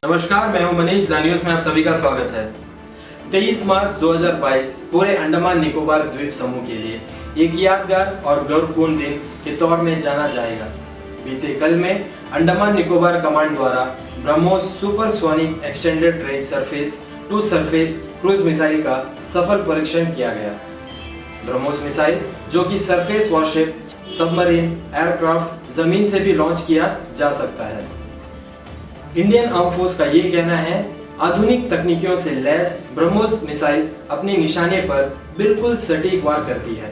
नमस्कार, मैं हूं मनीष। द न्यूज़ में आप सभी का स्वागत है। 23 मार्च 2022 पूरे अंडमान निकोबार द्वीप समूह के लिए एक यादगार और गौरवपूर्ण दिन के तौर में जाना जाएगा। बीते कल में अंडमान निकोबार कमांड द्वारा BrahMos supersonic extended range surface to surface cruise missile का सफल परीक्षण किया गया। ब्रह्मोस मिसाइल, जो कि सरफेस वॉरशिप, सबमरीन, एयरक्राफ्ट, जमीन से भी लॉन्च किया जा सकता है। इंडियन आर्म फोर्स का ये कहना है, आधुनिक तकनीकों से लैस ब्रह्मोस मिसाइल अपने निशाने पर बिल्कुल सटीक वार करती है।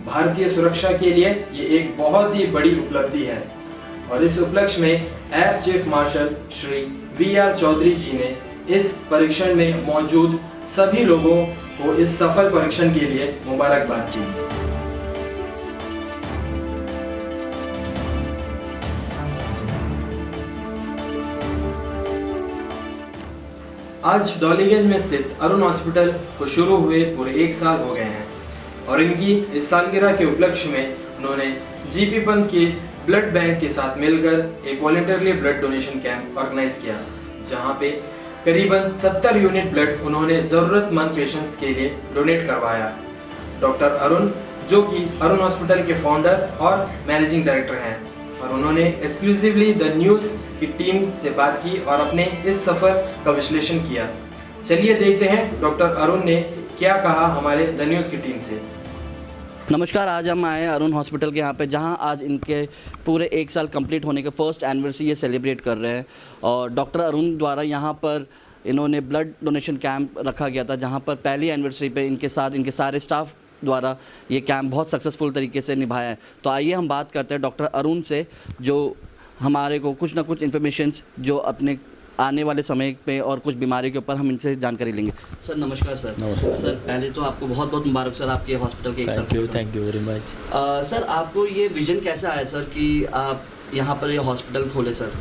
भारतीय सुरक्षा के लिए ये एक बहुत ही बड़ी उपलब्धि है और इस उपलक्ष्य में air chief marshal Shri VR Chaudhary ji ने इस परीक्षण में मौजूद सभी लोगों को इस सफल परीक्षण के लिए मुबारकबाद दी। आज डॉलीगंज में स्थित अरुण हॉस्पिटल को शुरू हुए पूरे 1 साल हो गए हैं और इनकी इस सालगिरह के उपलक्ष्य में उन्होंने जीपी पंत के ब्लड बैंक के साथ मिलकर एक voluntarily blood donation camp organize किया, जहां पे करीबन 70 यूनिट ब्लड उन्होंने जरूरतमंद पेशेंट्स के लिए डोनेट करवाया। डॉक्टर अरुण, जो कि अरुण हॉस्पिटल के फाउंडर और मैनेजिंग डायरेक्टर हैं, और उन्होंने एक्सक्लूसिवली द न्यूज़ की टीम से बात की और अपने इस सफर का विश्लेषण किया। चलिए देखते हैं डॉक्टर अरुण ने क्या कहा हमारे द न्यूज़ की टीम से। नमस्कार, आज हम आए अरुण हॉस्पिटल के यहाँ पे, जहाँ आज इनके पूरे 1 साल कंप्लीट होने के फर्स्ट एनिवर्सरी ये सेलिब्रेट कर रहे हैं। और डॉक्टर अरुण द्वारा यहाँ पर इन्होंने ब्लड डोनेशन कैंप रखा गया था, जहाँ पर पहली एनिवर्सरी पे इनके साथ इनके सारे स्टाफ द्वारा ये कैंप बहुत सक्सेसफुल तरीके से निभाया है। तो आइए हम बात करते हैं डॉक्टर अरुण से, जो हमारे को कुछ ना कुछ इन्फॉर्मेशंस जो अपने आने वाले समय पे और कुछ बीमारी के ऊपर हम इनसे जानकारी लेंगे। सर नमस्कार। सर नमस्कार सर, पहले तो आपको बहुत बहुत मुबारक सर, आपके हॉस्पिटल के 1 साल। Thank you very much. Sir, आपको ये विजन कैसे आया सर कि आप यहाँ पर ये हॉस्पिटल खोले सर?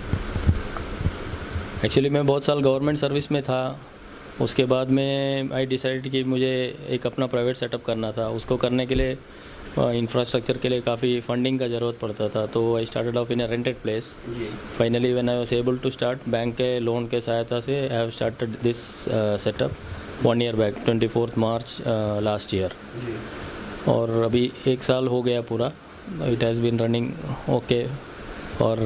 एक्चुअली मैं बहुत साल गवर्नमेंट सर्विस में था। उसके बाद में आई डिसाइड कि मुझे एक अपना प्राइवेट सेटअप करना था। उसको करने के लिए इंफ्रास्ट्रक्चर के लिए काफ़ी फंडिंग का ज़रूरत पड़ता था, तो I started off in a rented place. Finally when I was able to start, bank के लोन के सहायता से I have started this setup 1 year back, 24 March last year. और अभी 1 साल हो गया पूरा। It has been running okay. और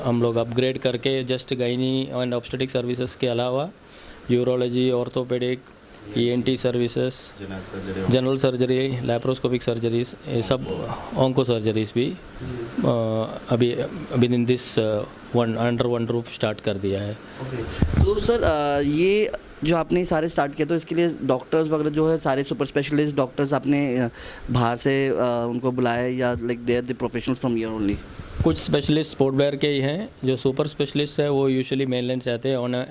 हम लोग अपग्रेड करके just gynae and obstetric services के अलावा urology, orthopaedic, ENT services, general surgery, laparoscopic surgeries, ये सब ऑन्को सर्जरीज भी अभी in this under one roof start कर दिया है। तो सर ये जो आपने सारे स्टार्ट किया, तो इसके लिए डॉक्टर्स वगैरह जो है सारे सुपर स्पेशलिस्ट डॉक्टर्स आपने बाहर से उनको बुलाया, या like they are the professionals from here only? कुछ स्पेशलिस्ट स्पोर्ट वेयर के ही हैं। जो सुपर स्पेशलिस्ट है वो यूजुअली मेनलैंड से आते हैं on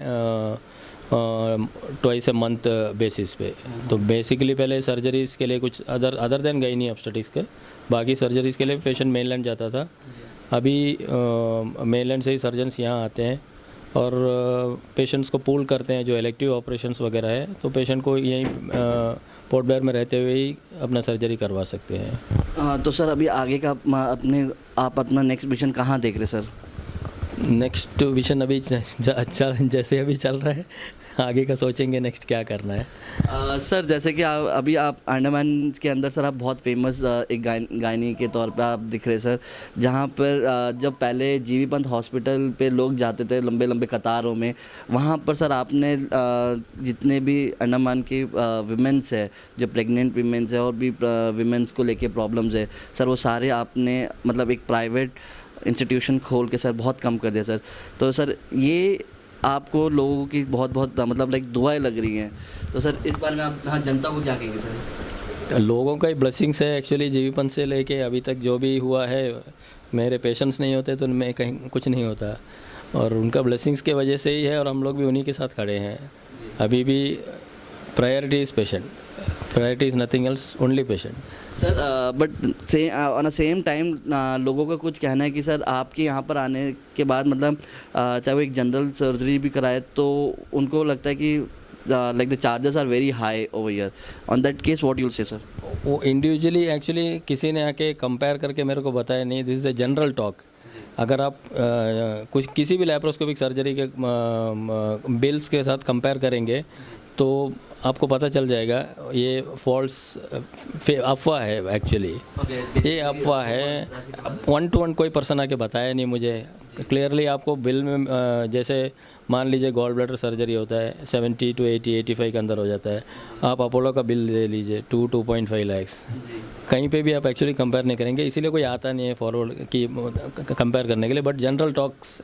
twice a month basis पे। तो बेसिकली पहले सर्जरीज़ के लिए कुछ अदर देन गायनी ऑब्स्टेटिक्स के बाकी सर्जरीज़ के लिए पेशेंट मेनलैंड जाता था। अभी मेनलैंड से ही सर्जन्स यहाँ आते हैं और पेशेंट्स को पूल करते हैं जो इलेक्टिव ऑपरेशंस वगैरह है, तो पेशेंट को यहीं पोर्ट ब्लेयर में रहते हुए ही अपना सर्जरी करवा सकते हैं। तो सर अभी आगे का आप अपना नेक्स्ट विजन कहाँ देख रहे सर? नेक्स्ट विजन अभी अच्छा जैसे अभी चल रहा है, आगे का सोचेंगे नेक्स्ट क्या करना है। सर जैसे कि अभी आप अंडमान के अंदर सर आप बहुत फेमस एक गायनी के तौर पे आप दिख रहे सर, जहाँ पर जब पहले जीबी पंत हॉस्पिटल पे लोग जाते थे लंबे लंबे कतारों में, वहाँ पर सर आपने जितने भी अंडमान की विमेंस है, जो प्रेग्नेंट विमेंस है और भी विमेंस को लेके प्रॉब्लम्स है सर, वो सारे आपने मतलब एक प्राइवेट इंस्टीट्यूशन खोल के सर बहुत कम कर दिया सर। तो सर ये आपको लोगों की बहुत बहुत मतलब लाइक दुआएं लग रही हैं, तो सर इस बारे में आप हाँ जनता को क्या कहेंगे सर? लोगों का ही ब्लेसिंग्स है एक्चुअली। जीबी पंत से लेके अभी तक जो भी हुआ है, मेरे पेशेंट्स नहीं होते तो उनमें कहीं कुछ नहीं होता, और उनका ब्लेसिंग्स के वजह से ही है, और हम लोग भी उन्हीं के साथ खड़े हैं। अभी भी priority is patient, priority is nothing else, only patient. Sir but on the same time लोगों का कुछ कहना है कि सर आपके यहाँ पर आने के बाद मतलब चाहे वो एक जनरल सर्जरी भी कराए तो उनको लगता है कि like the charges are very high over here. On that case what you will say sir? वो इंडिविजुअली एक्चुअली किसी ने आके कंपेयर करके मेरे को बताया नहीं, this is the general talk अगर आप कुछ किसी भी लैप्रोस्कोपिक सर्जरी के बिल्स के साथ कंपेयर करेंगे तो आपको पता चल जाएगा ये फॉल्स अफवाह है एक्चुअली। ये अफवाह है, 1 to 1 कोई पर्सन आके बताया नहीं मुझे क्लियरली। आपको बिल में जैसे मान लीजिए गॉल ब्लैडर सर्जरी होता है 70 to 80 85 के अंदर हो जाता है, आप अपोलो का बिल ले लीजिए 2.5 लाख, कहीं पे भी आप एक्चुअली कंपेयर नहीं करेंगे, इसीलिए कोई आता नहीं है फॉरवर्ड की कंपेयर करने के लिए। बट जनरल टॉक्स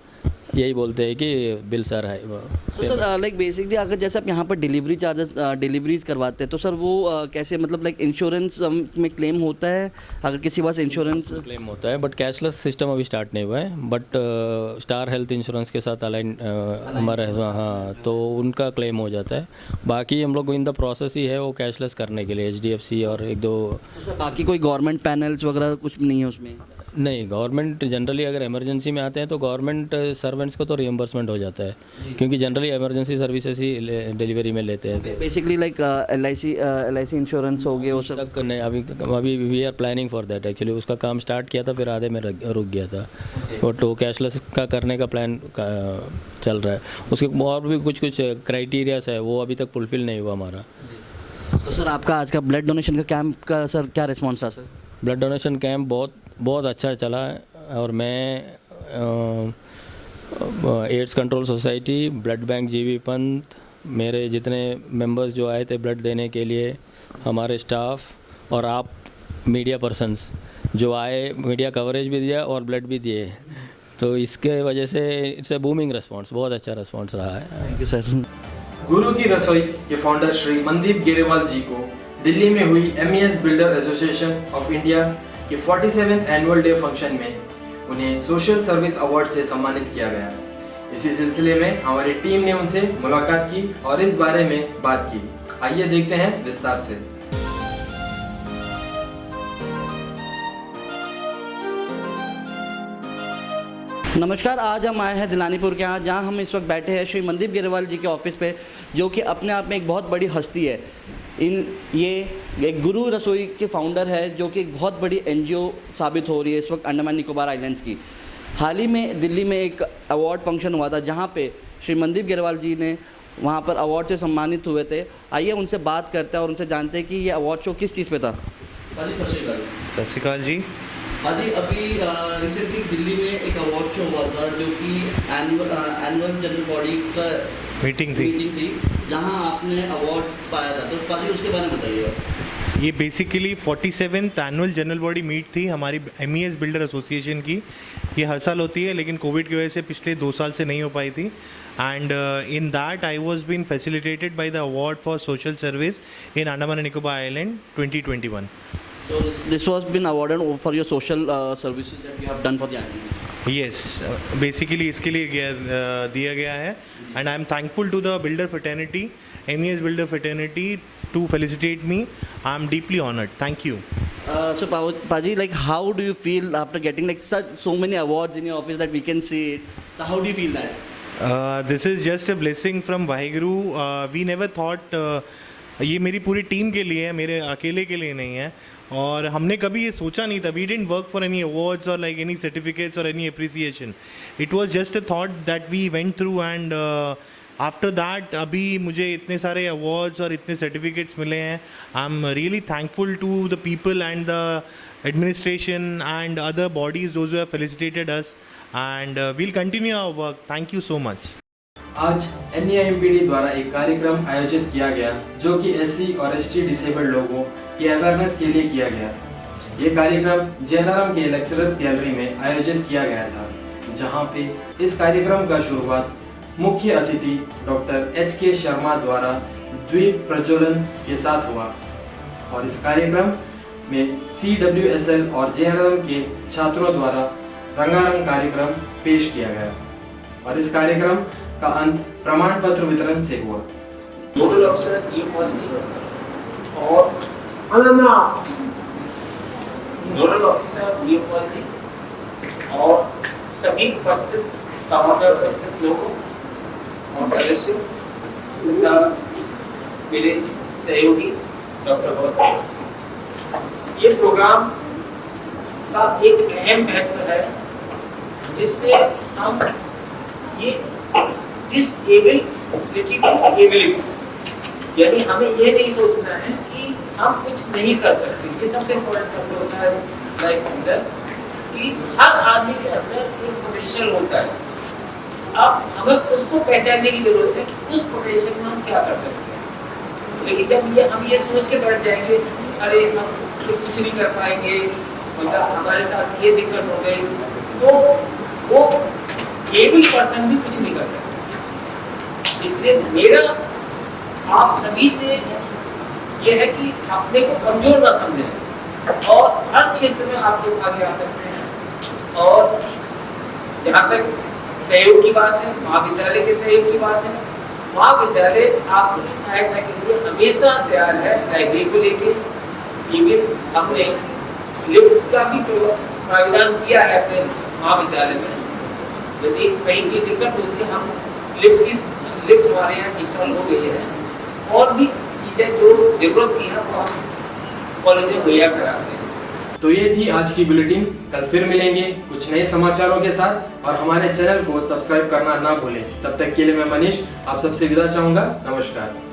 यही बोलते हैं कि बिल सर है। तो सर लाइक बेसिकली अगर जैसे आप यहाँ पर डिलीवरी चार्जेस डिलीवरीज करवाते हैं तो सर वो कैसे, मतलब लाइक इंश्योरेंस में क्लेम होता है अगर किसी पास इंश्योरेंस क्लेम होता है, बट कैशलेस सिस्टम अभी स्टार्ट नहीं हुआ है। बट स्टार हेल्थ इंश्योरेंस के साथ अलाइन हमारा है, हाँ, तो उनका क्लेम हो जाता है। बाकी हम लोग इन द प्रोसेस ही है वो कैशलेस करने के लिए, HDFC और 1-2। तो सर बाकी कोई गवर्नमेंट पैनल्स वगैरह कुछ नहीं है उसमें? नहीं, गवर्नमेंट जनरली अगर इमरजेंसी में आते हैं तो गवर्नमेंट सर्वेंट्स को तो रियम्बर्समेंट हो जाता है, क्योंकि जनरली इमरजेंसी सर्विसेज ही डिलीवरी में लेते हैं। बेसिकली लाइक LIC इंश्योरेंस हो गया वो सब तक नहीं, अभी we are planning for that actually. उसका काम स्टार्ट किया था, फिर आधे में रुक गया था, बट वो कैशलेस का करने का प्लान चल रहा है। उसके और भी कुछ क्राइटेरियाज है, वो अभी तक फुलफिल नहीं हुआ हमारा। तो सर आपका आज का ब्लड डोनेशन का कैंप का सर क्या रिस्पॉन्स रहा सर? ब्लड डोनेशन कैंप बहुत अच्छा चला है, और मैं AIDS control society, blood bank जीवी पंथ, मेरे जितने मेंबर्स जो आए थे ब्लड देने के लिए, हमारे स्टाफ और आप मीडिया पर्सन्स जो आए, मीडिया कवरेज भी दिया और ब्लड भी दिए, तो इसके वजह से इट्स ए बूमिंग रिस्पॉन्स, बहुत अच्छा रिस्पॉन्स रहा है। Thank you sir. गुरु की रसोई के फाउंडर श्री मनदीप गेरेवाल जी को दिल्ली में हुई MES builder association of India के 47वें एनुअल डे फंक्शन में उन्हें सोशल सर्विस अवार्ड से सम्मानित किया गया। इसी सिलसिले में हमारी टीम ने उनसे मुलाकात की और इस बारे में बात की। आइए देखते हैं विस्तार से। नमस्कार, आज हम आए हैं दिलानीपुर के यहाँ, जहाँ हम इस वक्त बैठे हैं श्री मनदीप गेरेवाल जी के ऑफिस पे, जो कि अपने आप में एक बहुत बड़ी हस्ती है। ये एक गुरु रसोई के फाउंडर है, जो कि एक बहुत बड़ी NGO साबित हो रही है इस वक्त अंडमान निकोबार आइलैंड्स की। हाल ही में दिल्ली में एक अवार्ड फंक्शन हुआ था, जहाँ पे श्री मनदीप गेरेवाल जी ने वहाँ पर अवार्ड से सम्मानित हुए थे। आइए उनसे बात करते हैं और उनसे जानते हैं कि ये अवार्ड शो किस चीज़ पे था। भाजी सत श्री अकाल। सत श्री अकाल जी। भाजी अभी रिसेंटली दिल्ली में एक अवार्ड शो हुआ था, जो कि एनुअल जनरल बॉडी का मीटिंग थी, जहां आपने अवार्ड पाया था, तो भाजी उसके बारे में बताइएगा। ये basically 47th annual general body meet थी हमारी MES बिल्डर एसोसिएशन की। ये हर साल होती है, लेकिन कोविड की वजह से पिछले 2 साल से नहीं हो पाई थी। And in that I was been facilitated by the award for social service in Andaman and Nicobar island 2021। So this was been awarded for your social services that you have done for the islands. Yes, basically इसके लिए दिया गया है, and I am thankful to the builder fraternity, MES builder fraternity, to felicitate me. I am deeply honored. Thank you. So Paji, like how do you feel after getting like so many awards in your office that we can see it? So how do you feel that? This is just a blessing from Vaheguru. We never thought ये मेरी पूरी team के लिए है, मेरे अकेले के लिए नहीं है, और हमने कभी ये सोचा नहीं था। We didn't work for any awards और लाइक एनी सर्टिफिकेट्स और any appreciation. It was just a thought that we went through, and after that अभी मुझे इतने सारे अवार्ड्स और इतने सर्टिफिकेट्स मिले हैं। I am really thankful to the people and the administration and other bodies those who have felicitated us, and we'll continue our work. Thank you so much. आज NEIMPD द्वारा एक कार्यक्रम आयोजित किया गया, जो कि SC और ST डिसेबल्ड लोगों की अवेयरनेस के लिए किया गया। ये कार्यक्रम JNRM के लेक्चरर्स गैलरी में आयोजित किया गया था, जहां पे इस कार्यक्रम का शुरुआत मुख्य अतिथि डॉक्टर HK शर्मा द्वारा द्वीप प्रज्वलन के साथ हुआ, और इस कार्यक्रम में CWSL और JNRM के छात्रों द्वारा रंगारंग कार्यक्रम पेश किया गया, और इस कार्यक्रम का अंत प्रमाण पत्र वितरण से हुआ। नोडल अफसर और नोडल ऑफिसर और सभी उपस्थित सभागार उपस्थित लोगों और सदस्य तथा मेरे सहयोगी डॉक्टर भगत, ये प्रोग्राम का एक अहम महत्व है, जिससे हम ये डिसेबिलिटी टू एबिलिटी, यानी हमें ये नहीं सोचना है कि हम कुछ नहीं कर सकते। ये सबसे इम्पोर्टेंट फैक्टर होता है लाइफ के अंदर कि हर आदमी के अंदर एक पोटेंशियल होता है। अब हमें उसको पहचानने की जरूरत है कि उस पोटेंशियल में हम क्या कर सकते हैं। लेकिन जब हम ये सोच के बैठ जाएंगे अरे हम तो कुछ नहीं कर पाएंगे, मतलब हमारे साथ ये दिक्कत हो गई, तो वो एबल पर्सन भी कुछ नहीं कर सकता। इसलिए मेरा आप सभी से ये है कि अपने को कमजोर ना समझें और हर क्षेत्र में आप लोग आगे आ सकते हैं। और जहाँ तक सहयोग की बात है, महाविद्यालय के सहयोग की बात है, महाविद्यालय आपकी सहायता के लिए हमेशा तैयार है। लाइब्रेरी को लेके इवन हमने लिफ्ट का भी प्रावधान किया है अपने महाविद्यालय में। यदि कहीं की दिक्कत होती है, हम लिफ्ट हमारे यहाँ इंस्टॉल हो गई है, और भी चीज़ें जो जरूरत की है वो हम कॉलेज में मुहैया कराते हैं। तो ये थी आज की बुलेटिन। कल फिर मिलेंगे कुछ नए समाचारों के साथ, और हमारे चैनल को सब्सक्राइब करना ना भूलें। तब तक के लिए मैं मनीष आप सबसे विदा चाहूँगा। नमस्कार।